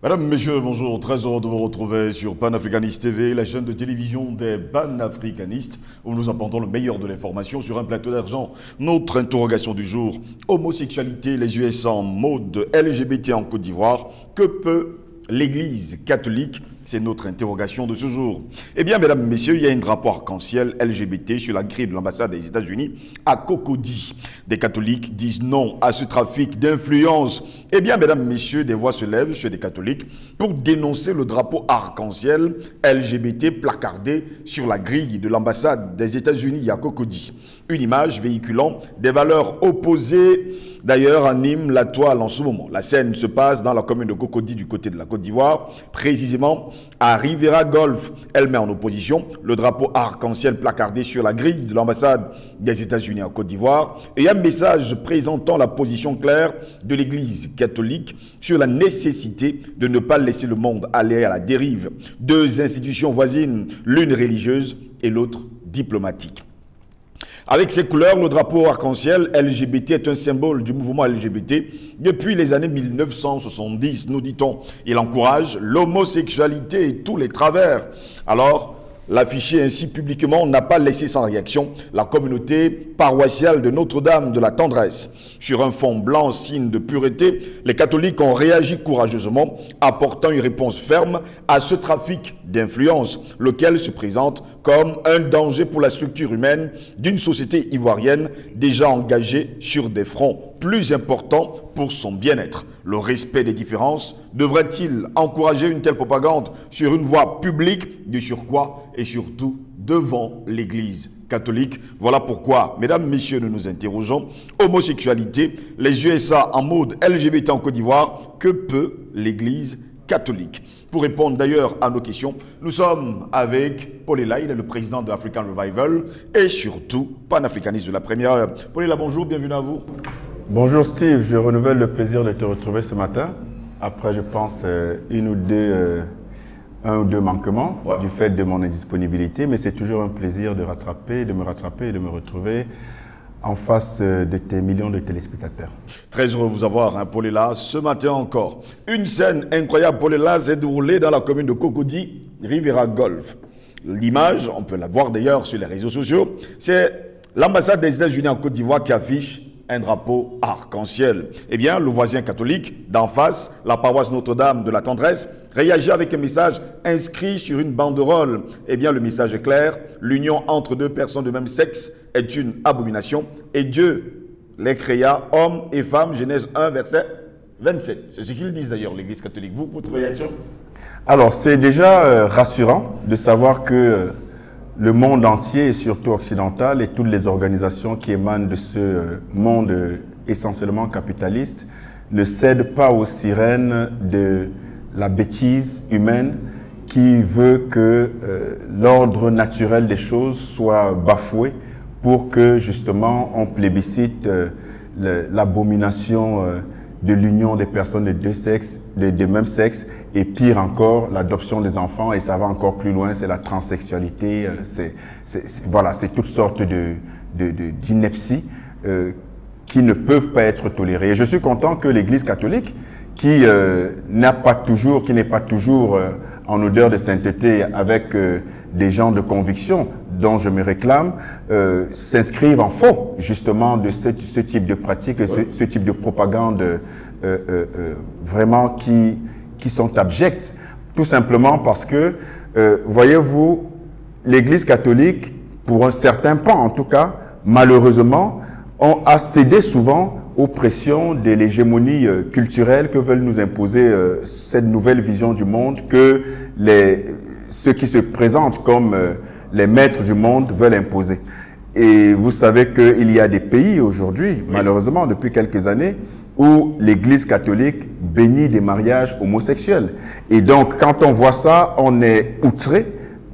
Madame, Messieurs, bonjour. Très heureux de vous retrouver sur Panafricaniste TV, la chaîne de télévision des panafricanistes, où nous apportons le meilleur de l'information sur un plateau d'argent. Notre interrogation du jour, homosexualité, les USA en mode LGBT en Côte d'Ivoire, que peut l'Église catholique? C'est notre interrogation de ce jour. Eh bien, mesdames, messieurs, il y a un drapeau arc-en-ciel LGBT sur la grille de l'ambassade des États-Unis à Cocody. Des catholiques disent non à ce trafic d'influence. Eh bien, mesdames, messieurs, des voix se lèvent chez des catholiques pour dénoncer le drapeau arc-en-ciel LGBT placardé sur la grille de l'ambassade des États-Unis à Cocody. Une image véhiculant des valeurs opposées, d'ailleurs, anime la toile en ce moment. La scène se passe dans la commune de Cocody du côté de la Côte d'Ivoire, précisément à Rivera Golf. Elle met en opposition le drapeau arc-en-ciel placardé sur la grille de l'ambassade des États-Unis en Côte d'Ivoire et un message présentant la position claire de l'Église catholique sur la nécessité de ne pas laisser le monde aller à la dérive. Deux institutions voisines, l'une religieuse et l'autre diplomatique. Avec ses couleurs, le drapeau arc-en-ciel LGBT est un symbole du mouvement LGBT depuis les années 1970, nous dit-on. Il encourage l'homosexualité et tous les travers. Alors, l'afficher ainsi publiquement n'a pas laissé sans réaction la communauté paroissiale de Notre-Dame de la Tendresse. Sur un fond blanc, signe de pureté, les catholiques ont réagi courageusement, apportant une réponse ferme à ce trafic d'influence, lequel se présente comme un danger pour la structure humaine d'une société ivoirienne déjà engagée sur des fronts plus importants pour son bien-être. Le respect des différences devrait-il encourager une telle propagande sur une voie publique de surcroît et surtout devant l'Église catholique? Voilà pourquoi, mesdames, messieurs, nous nous interrogeons. Homosexualité, les USA en mode LGBT en Côte d'Ivoire, que peut l'Église catholique? Pour répondre d'ailleurs à nos questions, nous sommes avec Paul Ela, il est le président de African Revival et surtout panafricaniste de la première heure. Paul Ela, bonjour, bienvenue à vous. Bonjour Steve, je renouvelle le plaisir de te retrouver ce matin. Après, je pense, un ou deux manquements du fait de mon indisponibilité, mais c'est toujours un plaisir de me rattraper et de me retrouver en face de tes millions de téléspectateurs. Très heureux de vous avoir, hein, Paul Ela, ce matin encore. Une scène incroyable, Paul Ela, s'est déroulée dans la commune de Cocody, Rivera Golf. L'image, on peut la voir d'ailleurs sur les réseaux sociaux, c'est l'ambassade des États-Unis en Côte d'Ivoire qui affiche un drapeau arc-en-ciel. Eh bien, le voisin catholique d'en face, la paroisse Notre-Dame de la Tendresse, réagit avec un message inscrit sur une banderole. Eh bien, le message est clair. L'union entre deux personnes de même sexe est une abomination et Dieu les créa, hommes et femmes, Genèse 1, verset 27. C'est ce qu'ils disent d'ailleurs, l'Église catholique. Vous, votre réaction? Alors, c'est déjà rassurant de savoir que le monde entier, et surtout occidental, et toutes les organisations qui émanent de ce monde essentiellement capitaliste, ne cèdent pas aux sirènes de la bêtise humaine qui veut que l'ordre naturel des choses soit bafoué pour que justement on plébiscite l'abomination de l'union des personnes de deux sexes, de même sexe, et pire encore, l'adoption des enfants, et ça va encore plus loin, c'est la transsexualité, voilà, c'est toutes sortes d'inepties qui ne peuvent pas être tolérées. Et je suis content que l'Église catholique, qui n'est pas toujours en odeur de sainteté avec des gens de conviction dont je me réclame, s'inscrivent en faux justement de ce type de pratique, ce type de propagande vraiment qui sont abjectes, tout simplement parce que, voyez-vous, l'Église catholique, pour un certain pan en tout cas, malheureusement, a cédé souvent aux pressions de l'hégémonie culturelle que veulent nous imposer cette nouvelle vision du monde que ceux qui se présentent comme les maîtres du monde veulent imposer. Et vous savez qu'il y a des pays aujourd'hui, malheureusement depuis quelques années, où l'Église catholique bénit des mariages homosexuels. Et donc, quand on voit ça, on est outré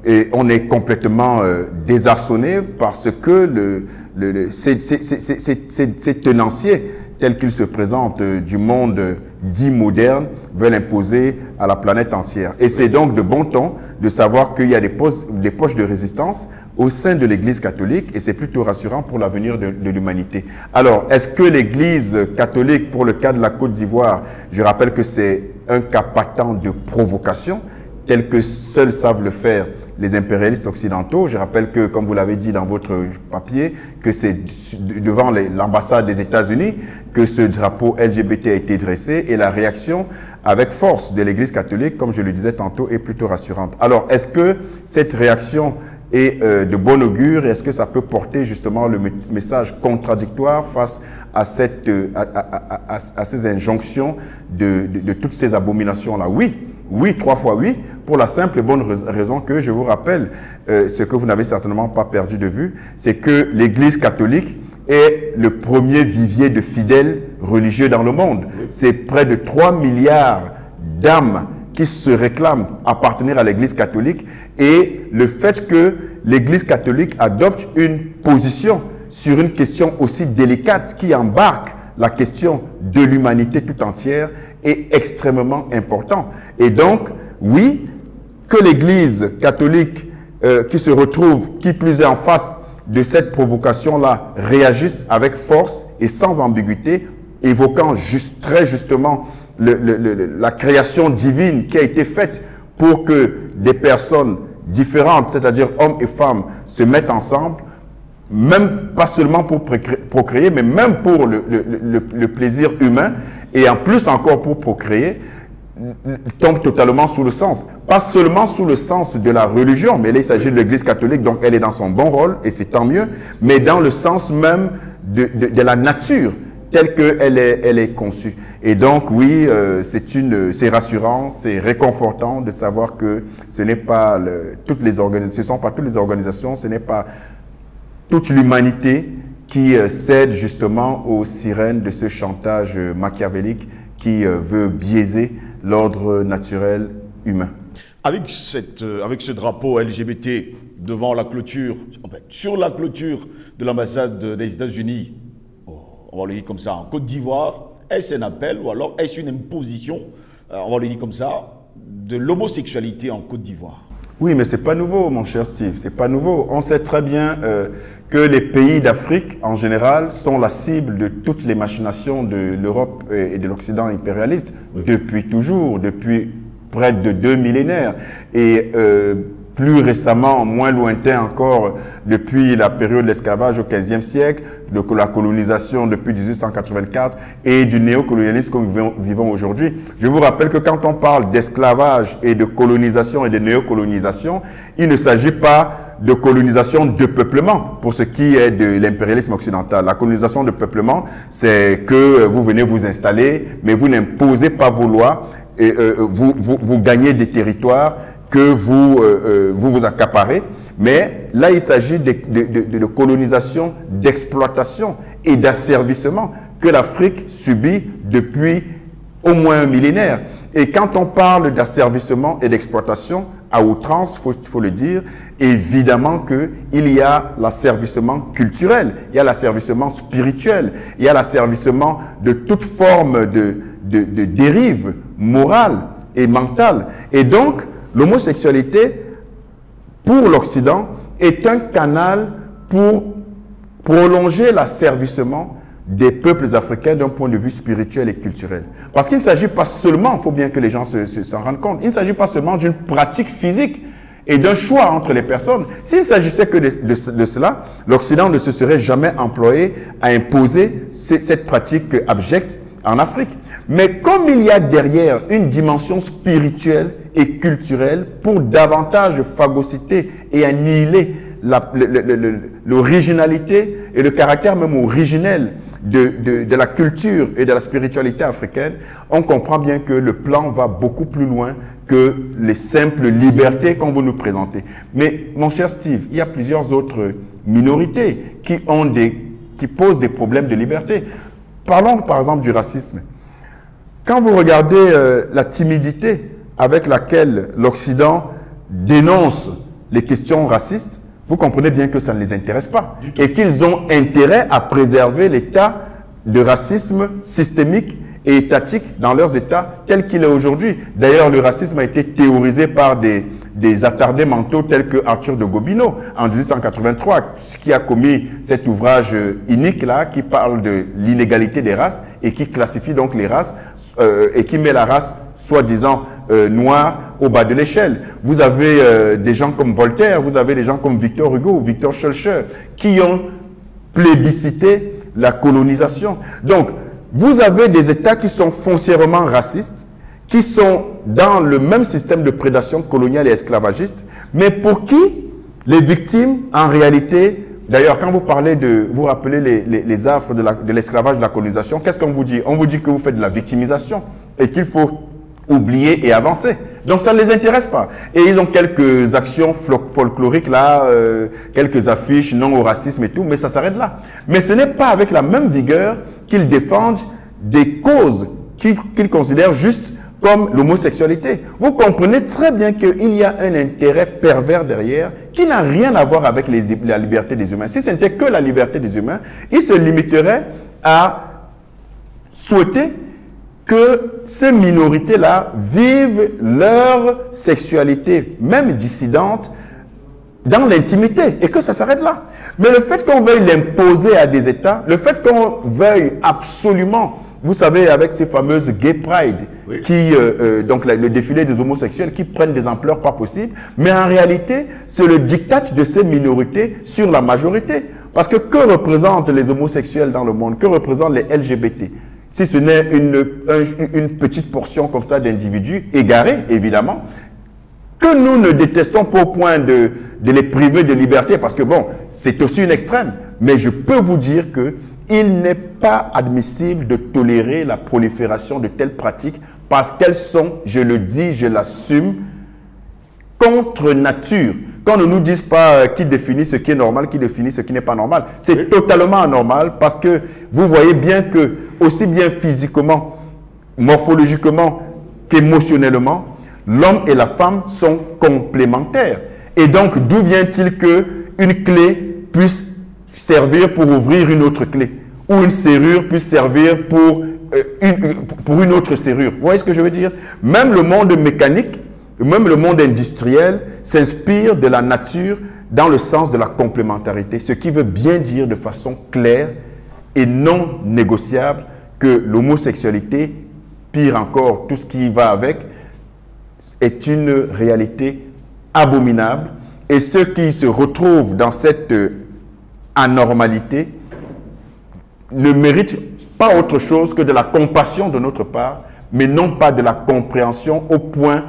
et on est complètement désarçonné parce que ces tenanciers, tels qu'ils se présentent du monde dit moderne, veulent imposer à la planète entière. Et c'est donc de bon ton de savoir qu'il y a des poches de résistance au sein de l'Église catholique, et c'est plutôt rassurant pour l'avenir de l'humanité. Alors, est-ce que l'Église catholique, pour le cas de la Côte d'Ivoire, je rappelle que c'est un cas patent de provocation, tel que seuls savent le faire les impérialistes occidentaux. Je rappelle que, comme vous l'avez dit dans votre papier, que c'est devant l'ambassade des États-Unis que ce drapeau LGBT a été dressé, et la réaction avec force de l'Église catholique, comme je le disais tantôt, est plutôt rassurante. Alors, est-ce que cette réaction est de bon augure? Est-ce que ça peut porter justement le message contradictoire face à, ces injonctions de toutes ces abominations-là? Oui. Oui, 3 fois oui, pour la simple et bonne raison que je vous rappelle, ce que vous n'avez certainement pas perdu de vue, c'est que l'Église catholique est le premier vivier de fidèles religieux dans le monde. C'est près de 3 milliards d'âmes qui se réclament appartenir à l'Église catholique, et le fait que l'Église catholique adopte une position sur une question aussi délicate qui embarque la question de l'humanité tout entière est extrêmement important. Et donc, oui, que l'Église catholique qui se retrouve, qui plus est en face de cette provocation-là, réagisse avec force et sans ambiguïté, évoquant très justement la création divine qui a été faite pour que des personnes différentes, c'est-à-dire hommes et femmes, se mettent ensemble, même pas seulement pour procréer, mais même pour le plaisir humain, et en plus encore pour procréer, tombe totalement sous le sens. Pas seulement sous le sens de la religion, mais là il s'agit de l'Église catholique, donc elle est dans son bon rôle, et c'est tant mieux, mais dans le sens même de la nature, telle qu'elle est conçue. Et donc oui, c'est rassurant, c'est réconfortant de savoir que ce n'est pas toutes les organisations, ce sont pas toutes les organisations, ce n'est pas toute l'humanité qui cède justement aux sirènes de ce chantage machiavélique qui veut biaiser l'ordre naturel humain. Avec ce drapeau LGBT devant la clôture, en fait, sur la clôture de l'ambassade des États-Unis, on va le dire comme ça, en Côte d'Ivoire, est-ce un appel ou alors est-ce une imposition, on va le dire comme ça, de l'homosexualité en Côte d'Ivoire? Oui, mais c'est pas nouveau, mon cher Steve, c'est pas nouveau. On sait très bien que les pays d'Afrique, en général, sont la cible de toutes les machinations de l'Europe et de l'Occident impérialiste, depuis toujours, depuis près de 2 millénaires. Et plus récemment, moins lointain encore, depuis la période de l'esclavage au XVe siècle, de la colonisation depuis 1884 et du néocolonialisme que nous vivons aujourd'hui. Je vous rappelle que quand on parle d'esclavage et de colonisation et de néocolonisation, il ne s'agit pas de colonisation de peuplement pour ce qui est de l'impérialisme occidental. La colonisation de peuplement, c'est que vous venez vous installer, mais vous n'imposez pas vos lois, et vous gagnez des territoires que vous accaparez, mais là il s'agit de colonisation, d'exploitation et d'asservissement que l'Afrique subit depuis au moins un millénaire. Et quand on parle d'asservissement et d'exploitation à outrance, faut le dire, évidemment qu'il y a l'asservissement culturel, il y a l'asservissement spirituel, il y a l'asservissement de toute forme de dérive morale et mentale. Et donc, l'homosexualité, pour l'Occident, est un canal pour prolonger l'asservissement des peuples africains d'un point de vue spirituel et culturel. Parce qu'il ne s'agit pas seulement, il faut bien que les gens s'en rendent compte, il ne s'agit pas seulement d'une pratique physique et d'un choix entre les personnes. S'il s'agissait que de cela, l'Occident ne se serait jamais employé à imposer cette pratique abjecte en Afrique. Mais comme il y a derrière une dimension spirituelle et culturelle pour davantage phagocyter et annihiler l'originalité et le caractère même originel de la culture et de la spiritualité africaine, on comprend bien que le plan va beaucoup plus loin que les simples libertés qu'on veut nous présenter. Mais mon cher Steve, il y a plusieurs autres minorités qui posent des problèmes de liberté. Parlons par exemple du racisme. Quand vous regardez la timidité avec laquelle l'Occident dénonce les questions racistes, vous comprenez bien que ça ne les intéresse pas et qu'ils ont intérêt à préserver l'état de racisme systémique et étatique dans leurs États tel qu'il est aujourd'hui. D'ailleurs, le racisme a été théorisé par des attardés mentaux tels que Arthur de Gobineau en 1883, qui a commis cet ouvrage inique-là qui parle de l'inégalité des races et qui classifie donc les races et qui met la race soi-disant noirs au bas de l'échelle. Vous avez des gens comme Voltaire, vous avez des gens comme Victor Hugo, Victor Schœlcher, qui ont plébiscité la colonisation. Donc, vous avez des États qui sont foncièrement racistes, qui sont dans le même système de prédation coloniale et esclavagiste, mais pour qui les victimes, en réalité, d'ailleurs, quand vous parlez de, vous rappelez les affres de l'esclavage, de la colonisation, qu'est-ce qu'on vous dit? On vous dit que vous faites de la victimisation et qu'il faut oublier et avancer. Donc, ça ne les intéresse pas. Et ils ont quelques actions folkloriques là, quelques affiches non au racisme et tout, mais ça s'arrête là. Mais ce n'est pas avec la même vigueur qu'ils défendent des causes qu'ils considèrent justes comme l'homosexualité. Vous comprenez très bien qu'il y a un intérêt pervers derrière qui n'a rien à voir avec la liberté des humains. Si ce n'était que la liberté des humains, ils se limiteraient à souhaiter que ces minorités-là vivent leur sexualité, même dissidente, dans l'intimité, et que ça s'arrête là. Mais le fait qu'on veuille l'imposer à des États, le fait qu'on veuille absolument, vous savez, avec ces fameuses Gay Pride, oui, qui, donc le défilé des homosexuels, qui prennent des ampleurs pas possibles, mais en réalité, c'est le diktat de ces minorités sur la majorité. Parce que représentent les homosexuels dans le monde? Que représentent les LGBT? Si ce n'est une petite portion comme ça d'individus égarés, évidemment, que nous ne détestons pas au point de les priver de liberté, parce que bon, c'est aussi une extrême. Mais je peux vous dire que il n'est pas admissible de tolérer la prolifération de telles pratiques parce qu'elles sont, je le dis, je l'assume, contre nature. Qu'on ne nous dise pas qui définit ce qui est normal, qui définit ce qui n'est pas normal. C'est totalement anormal parce que vous voyez bien que, aussi bien physiquement, morphologiquement qu'émotionnellement, l'homme et la femme sont complémentaires. Et donc, d'où vient-il qu'une clé puisse servir pour ouvrir une autre clé, ou une serrure puisse servir pour une autre serrure? Vous voyez ce que je veux dire? Même le monde mécanique, même le monde industriel s'inspire de la nature dans le sens de la complémentarité, ce qui veut bien dire de façon claire et non négociable que l'homosexualité, pire encore, tout ce qui va avec, est une réalité abominable. Et ceux qui se retrouvent dans cette anormalité ne méritent pas autre chose que de la compassion de notre part, mais non pas de la compréhension au point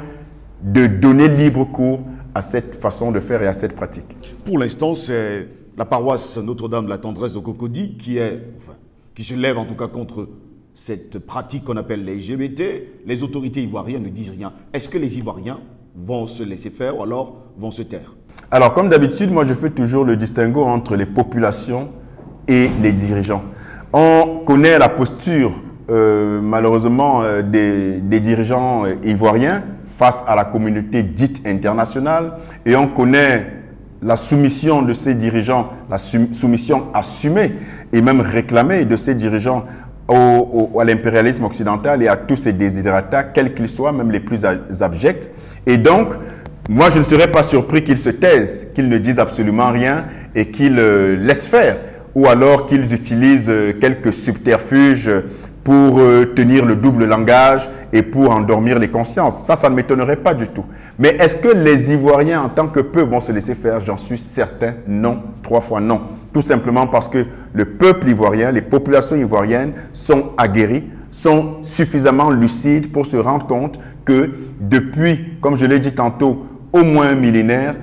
de donner libre cours à cette façon de faire et à cette pratique. Pour l'instant, c'est la paroisse Notre-Dame de la Tendresse de Cocody qui se lève en tout cas contre cette pratique qu'on appelle les LGBT. Les autorités ivoiriennes ne disent rien. Est-ce que les Ivoiriens vont se laisser faire ou alors vont se taire? Alors, comme d'habitude, moi je fais toujours le distinguo entre les populations et les dirigeants. On connaît la posture, malheureusement, des dirigeants ivoiriens face à la communauté dite internationale, et on connaît la soumission de ces dirigeants, la soumission assumée et même réclamée de ces dirigeants à l'impérialisme occidental et à tous ces desiderata, quels qu'ils soient, même les plus abjects. Et donc, moi, je ne serais pas surpris qu'ils se taisent, qu'ils ne disent absolument rien et qu'ils laissent faire, ou alors qu'ils utilisent quelques subterfuges pour tenir le double langage et pour endormir les consciences. Ça ne m'étonnerait pas du tout. Mais est-ce que les Ivoiriens, en tant que peuple, vont se laisser faire? J'en suis certain, non, 3 fois non. Tout simplement parce que le peuple ivoirien, les populations ivoiriennes sont aguerries, sont suffisamment lucides pour se rendre compte que depuis, comme je l'ai dit tantôt, au moins un millénaire,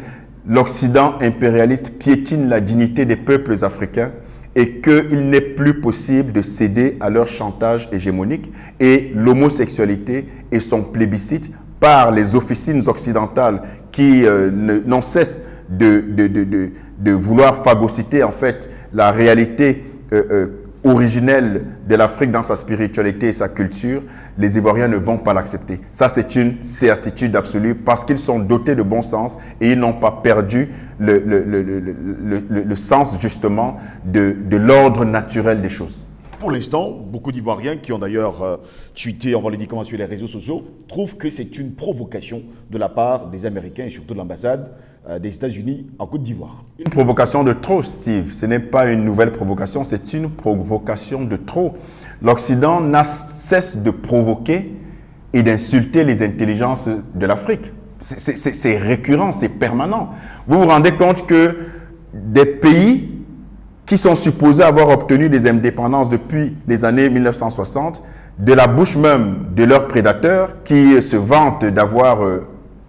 l'Occident impérialiste piétine la dignité des peuples africains et qu'il n'est plus possible de céder à leur chantage hégémonique, et l'homosexualité et son plébiscite par les officines occidentales qui n'ont cesse de vouloir phagocyter en fait la réalité originelle de l'Afrique dans sa spiritualité et sa culture. Les Ivoiriens ne vont pas l'accepter. Ça, c'est une certitude absolue parce qu'ils sont dotés de bon sens et ils n'ont pas perdu le sens justement de l'ordre naturel des choses. Pour l'instant, beaucoup d'Ivoiriens qui ont d'ailleurs tweeté, on va le dire comment, sur les réseaux sociaux, trouvent que c'est une provocation de la part des Américains et surtout de l'ambassade des États-Unis en Côte d'Ivoire. Une provocation de trop, Steve. Ce n'est pas une nouvelle provocation, c'est une provocation de trop. L'Occident n'a cesse de provoquer et d'insulter les intelligences de l'Afrique. C'est récurrent, c'est permanent. Vous vous rendez compte que des pays qui sont supposés avoir obtenu des indépendances depuis les années 1960, de la bouche même de leurs prédateurs qui se vantent d'avoir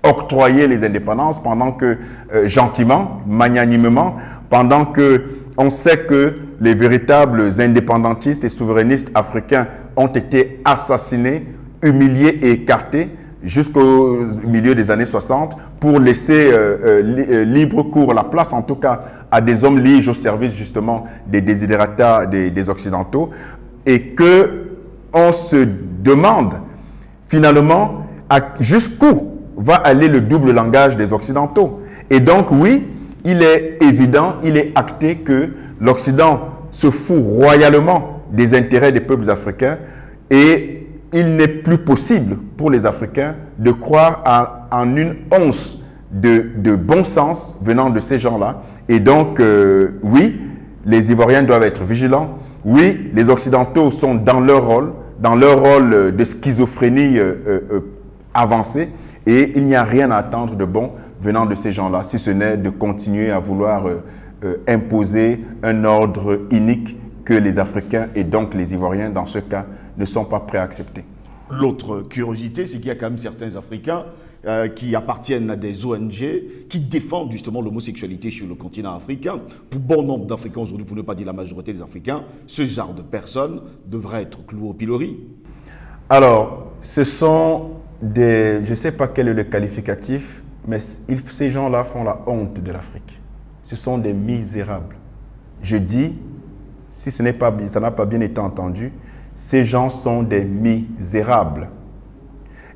octroyé les indépendances pendant que, gentiment, magnanimement, pendant que on sait que les véritables indépendantistes et souverainistes africains ont été assassinés, humiliés et écartés jusqu'au milieu des années 60 pour laisser libre cours, la place en tout cas, à des hommes liges au service justement des desiderata des Occidentaux, et que on se demande finalement jusqu'où va aller le double langage des Occidentaux. Et donc oui, il est évident, il est acté que l'Occident se fout royalement des intérêts des peuples africains, et il n'est plus possible pour les Africains de croire en une once de bon sens venant de ces gens-là. Et donc, oui, les Ivoiriens doivent être vigilants. Oui, les Occidentaux sont dans leur rôle de schizophrénie avancée. Et il n'y a rien à attendre de bon venant de ces gens-là, si ce n'est de continuer à vouloir imposer un ordre inique que les Africains et donc les Ivoiriens, dans ce cas, ne sont pas prêts à accepter. L'autre curiosité, c'est qu'il y a quand même certains Africains qui appartiennent à des ONG qui défendent justement l'homosexualité sur le continent africain. Pour bon nombre d'Africains aujourd'hui, pour ne pas dire la majorité des Africains, ce genre de personnes devraient être clouées au pilori. Alors, ce sont des... Je ne sais pas quel est le qualificatif, mais ces gens-là font la honte de l'Afrique. Ce sont des misérables. Je dis, si ça n'a pas bien été entendu, ces gens sont des misérables.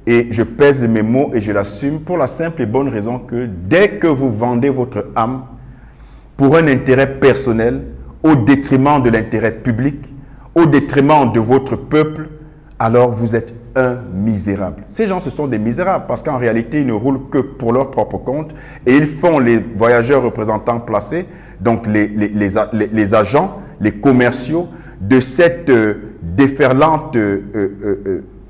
Et je pèse mes mots et je l'assume pour la simple et bonne raison que dès que vous vendez votre âme pour un intérêt personnel, au détriment de l'intérêt public, au détriment de votre peuple, alors vous êtes un misérable. Ces gens, ce sont des misérables parce qu'en réalité, ils ne roulent que pour leur propre compte et ils font les voyageurs représentants placés, donc les agents, les commerciaux de cette déferlante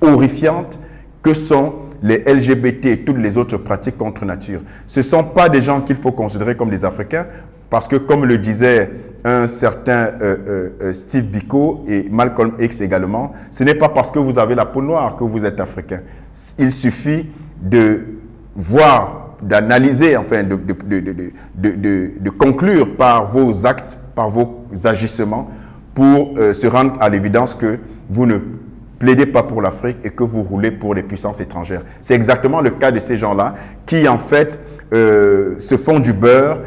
horrifiante que sont les LGBT et toutes les autres pratiques contre nature. Ce ne sont pas des gens qu'il faut considérer comme des Africains parce que, comme le disait un certain Steve Biko et Malcolm X également, ce n'est pas parce que vous avez la peau noire que vous êtes africain. Il suffit de voir, d'analyser, enfin de conclure par vos actes, par vos agissements pour se rendre à l'évidence que vous ne plaidez pas pour l'Afrique et que vous roulez pour les puissances étrangères. C'est exactement le cas de ces gens-là qui, en fait, se font du beurre,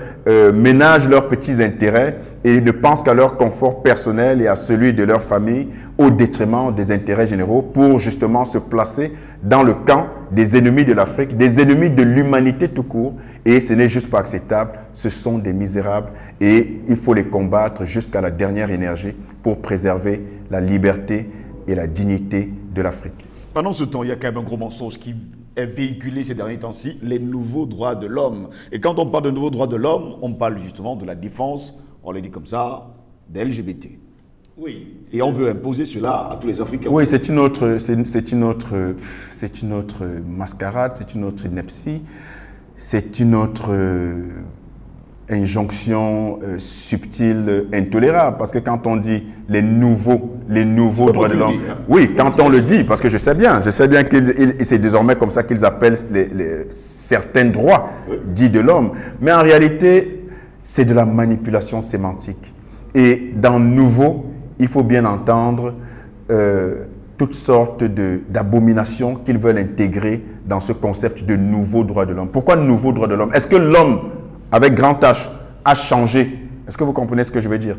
ménagent leurs petits intérêts et ne pensent qu'à leur confort personnel et à celui de leur famille au détriment des intérêts généraux pour justement se placer dans le camp des ennemis de l'Afrique, des ennemis de l'humanité tout court. Et ce n'est juste pas acceptable. Ce sont des misérables et il faut les combattre jusqu'à la dernière énergie pour préserver la liberté et la dignité de l'Afrique. Pendant ce temps, il y a quand même un gros mensonge qui est véhiculé ces derniers temps-ci, les nouveaux droits de l'homme. Et quand on parle de nouveaux droits de l'homme, on parle justement de la défense, on le dit comme ça, des LGBT. Oui. Et on veut imposer cela à tous les Africains. Oui, c'est une autre mascarade, c'est une autre ineptie, c'est une autre injonction subtile, intolérable. Parce que quand on dit les nouveaux droits de l'homme, oui, quand on le dit, parce que je sais bien que c'est désormais comme ça qu'ils appellent certains droits dits de l'homme. Mais en réalité, c'est de la manipulation sémantique. Et dans nouveau, il faut bien entendre toutes sortes d'abominations qu'ils veulent intégrer dans ce concept de nouveaux droits de l'homme. Pourquoi nouveaux droits de l'homme? Est-ce que l'homme, avec grand H, a changé? Est-ce que vous comprenez ce que je veux dire?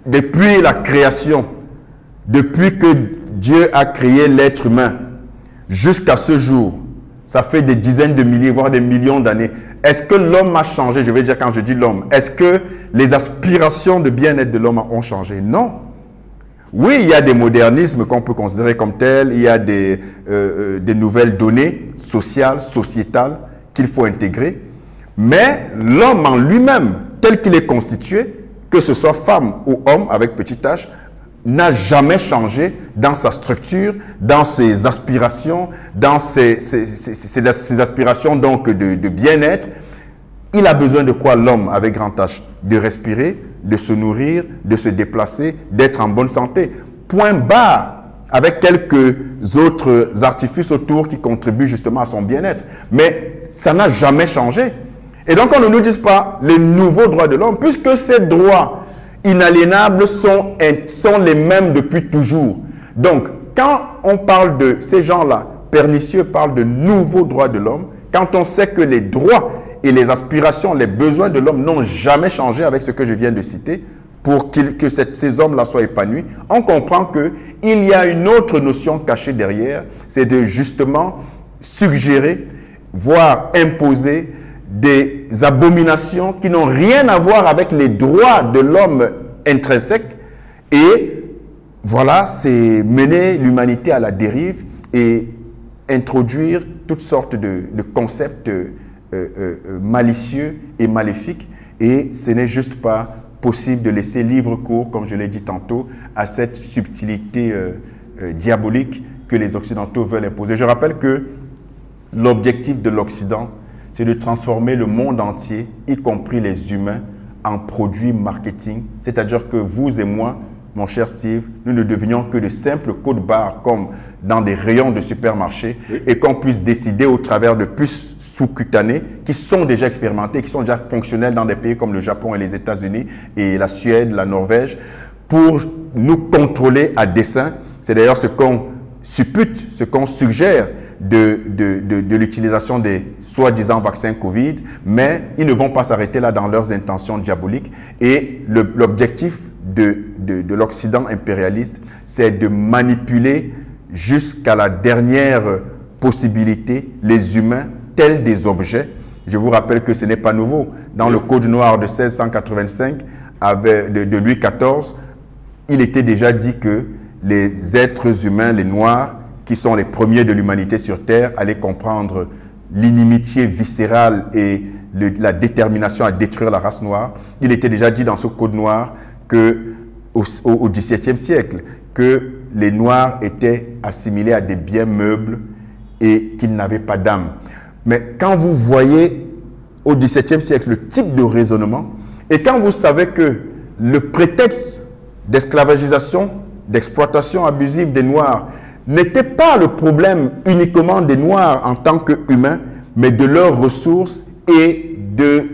Depuis la création, depuis que Dieu a créé l'être humain, jusqu'à ce jour, ça fait des dizaines de milliers, voire des millions d'années. Est-ce que l'homme a changé? Je veux dire, quand je dis l'homme, est-ce que les aspirations de bien-être de l'homme ont changé? Non. Oui, il y a des modernismes qu'on peut considérer comme tels, il y a des nouvelles données sociales, sociétales qu'il faut intégrer. Mais l'homme en lui-même, tel qu'il est constitué, que ce soit femme ou homme avec petit h, n'a jamais changé dans sa structure, dans ses aspirations, dans ses aspirations donc de bien-être. Il a besoin de quoi l'homme avec grand H? De respirer, de se nourrir, de se déplacer, d'être en bonne santé. Point barre, avec quelques autres artifices autour qui contribuent justement à son bien-être. Mais ça n'a jamais changé. Et donc on ne nous dise pas les nouveaux droits de l'homme, puisque ces droits inaliénables sont les mêmes depuis toujours. Donc, quand on parle de ces gens-là, pernicieux parlent de nouveaux droits de l'homme, quand on sait que les droits et les aspirations, les besoins de l'homme n'ont jamais changé avec ce que je viens de citer, pour que ces hommes-là soient épanouis, on comprend qu'il y a une autre notion cachée derrière, c'est de justement suggérer, voire imposer des abominations qui n'ont rien à voir avec les droits de l'homme intrinsèque. Et voilà, c'est mener l'humanité à la dérive et introduire toutes sortes de concepts malicieux et maléfiques. Et ce n'est juste pas possible de laisser libre cours, comme je l'ai dit tantôt, à cette subtilité diabolique que les Occidentaux veulent imposer. Je rappelle que l'objectif de l'Occident, c'est de transformer le monde entier, y compris les humains, en produits marketing. C'est-à-dire que vous et moi, mon cher Steve, nous ne devenions que de simples codes-barres comme dans des rayons de supermarché et qu'on puisse décider au travers de puces sous-cutanées qui sont déjà expérimentées, qui sont déjà fonctionnelles dans des pays comme le Japon et les États-Unis et la Suède, la Norvège, pour nous contrôler à dessein. C'est d'ailleurs ce qu'on suppute, ce qu'on suggère de l'utilisation des soi-disant vaccins Covid, mais ils ne vont pas s'arrêter là dans leurs intentions diaboliques. Et l'objectif de l'Occident impérialiste, c'est de manipuler jusqu'à la dernière possibilité les humains tels des objets. Je vous rappelle que ce n'est pas nouveau. Dans le Code noir de 1685 de Louis XIV, il était déjà dit que les êtres humains, les Noirs, qui sont les premiers de l'humanité sur Terre, allaient comprendre l'inimitié viscérale et la détermination à détruire la race noire. Il était déjà dit dans ce Code noir qu'au XVIIe siècle, que les Noirs étaient assimilés à des biens meubles et qu'ils n'avaient pas d'âme. Mais quand vous voyez au XVIIe siècle le type de raisonnement, et quand vous savez que le prétexte d'esclavagisation, d'exploitation abusive des Noirs n'était pas le problème uniquement des Noirs en tant qu'humains, mais de leurs ressources et de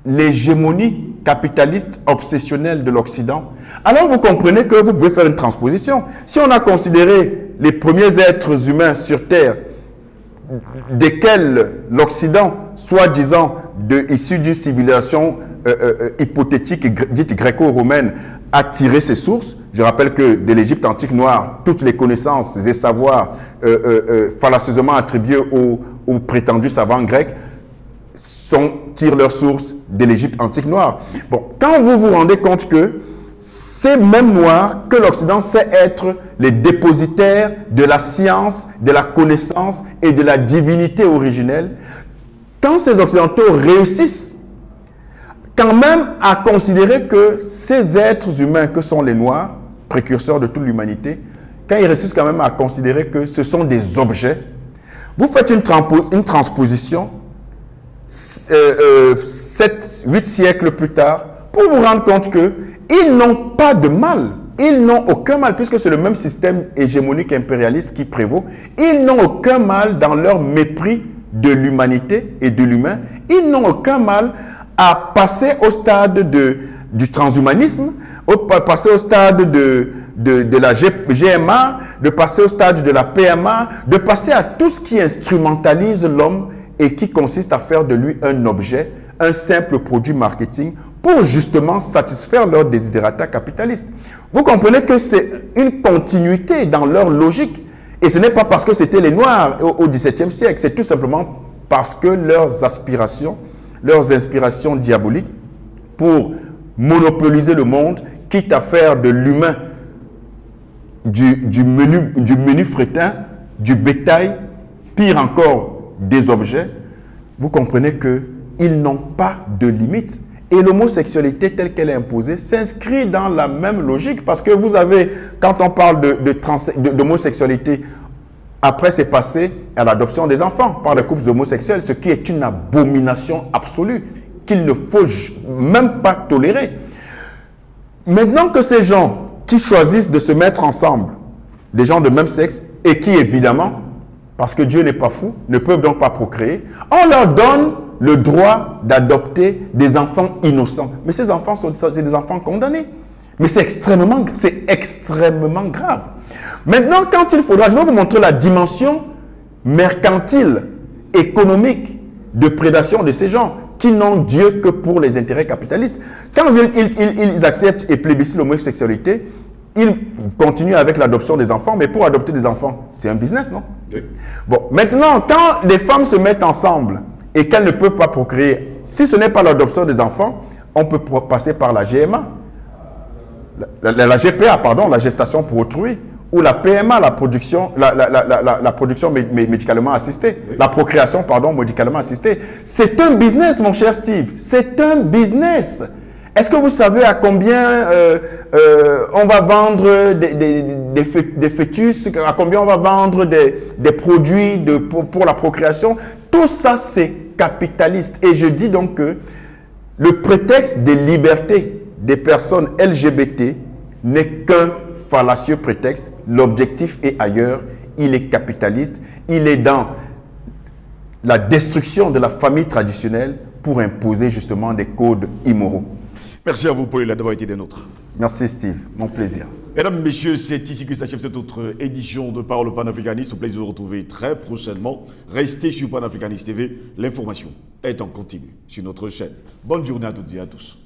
l'hégémonie capitaliste obsessionnelle de l'Occident, alors vous comprenez que vous pouvez faire une transposition. Si on a considéré les premiers êtres humains sur Terre, desquels l'Occident, soi-disant issu d'une civilisation hypothétique dite gréco-romaine, a tiré ses sources. Je rappelle que de l'Égypte antique noire, toutes les connaissances et savoirs fallacieusement attribués aux prétendus savants grecs tirent leurs sources de l'Égypte antique noire. Bon, quand vous vous rendez compte que ces mêmes Noirs, que l'Occident sait être les dépositaires de la science, de la connaissance et de la divinité originelle, quand ces Occidentaux réussissent quand même à considérer que ces êtres humains que sont les Noirs, précurseurs de toute l'humanité, quand ils réussissent quand même à considérer que ce sont des objets, vous faites une transposition 7, 8 siècles plus tard pour vous rendre compte qu'ils n'ont pas de mal. Ils n'ont aucun mal, puisque c'est le même système hégémonique impérialiste qui prévaut. Ils n'ont aucun mal dans leur mépris de l'humanité et de l'humain. Ils n'ont aucun mal à passer au stade du transhumanisme, passer au stade de la GMA, de passer au stade de la PMA, de passer à tout ce qui instrumentalise l'homme et qui consiste à faire de lui un objet, un simple produit marketing pour justement satisfaire leurs desiderata capitalistes. Vous comprenez que c'est une continuité dans leur logique. Et ce n'est pas parce que c'était les Noirs au XVIIe siècle, c'est tout simplement parce que leurs aspirations, leurs inspirations diaboliques pour monopoliser le monde, quitte à faire de l'humain du menu fretin, du bétail, pire encore, des objets, vous comprenez qu'ils n'ont pas de limite. Et l'homosexualité telle qu'elle est imposée s'inscrit dans la même logique. Parce que vous avez, quand on parle d'homosexualité, après c'est passé à l'adoption des enfants par les couples homosexuels, ce qui est une abomination absolue qu'il ne faut même pas tolérer. Maintenant que ces gens qui choisissent de se mettre ensemble, des gens de même sexe, et qui évidemment, parce que Dieu n'est pas fou, ne peuvent donc pas procréer, on leur donne le droit d'adopter des enfants innocents. Mais ces enfants, c'est des enfants condamnés. Mais c'est extrêmement grave. Maintenant, quand il faudra, je vais vous montrer la dimension mercantile, économique, de prédation de ces gens qui n'ont Dieu que pour les intérêts capitalistes. Quand ils acceptent et plébiscitent l'homosexualité, ils continuent avec l'adoption des enfants, mais pour adopter des enfants, c'est un business, non? Oui. Bon, maintenant, quand les femmes se mettent ensemble et qu'elles ne peuvent pas procréer, si ce n'est pas l'adoption des enfants, on peut passer par la GMA, la GPA, pardon, la gestation pour autrui, ou la PMA, la production médicalement assistée, oui. La procréation, pardon, médicalement assistée. C'est un business, mon cher Steve, c'est un business. Est-ce que vous savez à combien on va vendre des fœtus, à combien on va vendre des produits pour la procréation? Tout ça, c'est capitaliste. Et je dis donc que le prétexte des libertés des personnes LGBT n'est qu'un fallacieux prétexte. L'objectif est ailleurs. Il est capitaliste. Il est dans la destruction de la famille traditionnelle pour imposer justement des codes immoraux. Merci à vous, Paul, d'avoir été des nôtres. Merci, Steve. Mon plaisir. Mesdames, Messieurs, c'est ici que s'achève cette autre édition de Parole panafricaniste. Au plaisir de vous retrouver très prochainement. Restez sur Panafricaniste TV. L'information est en continu sur notre chaîne. Bonne journée à toutes et à tous.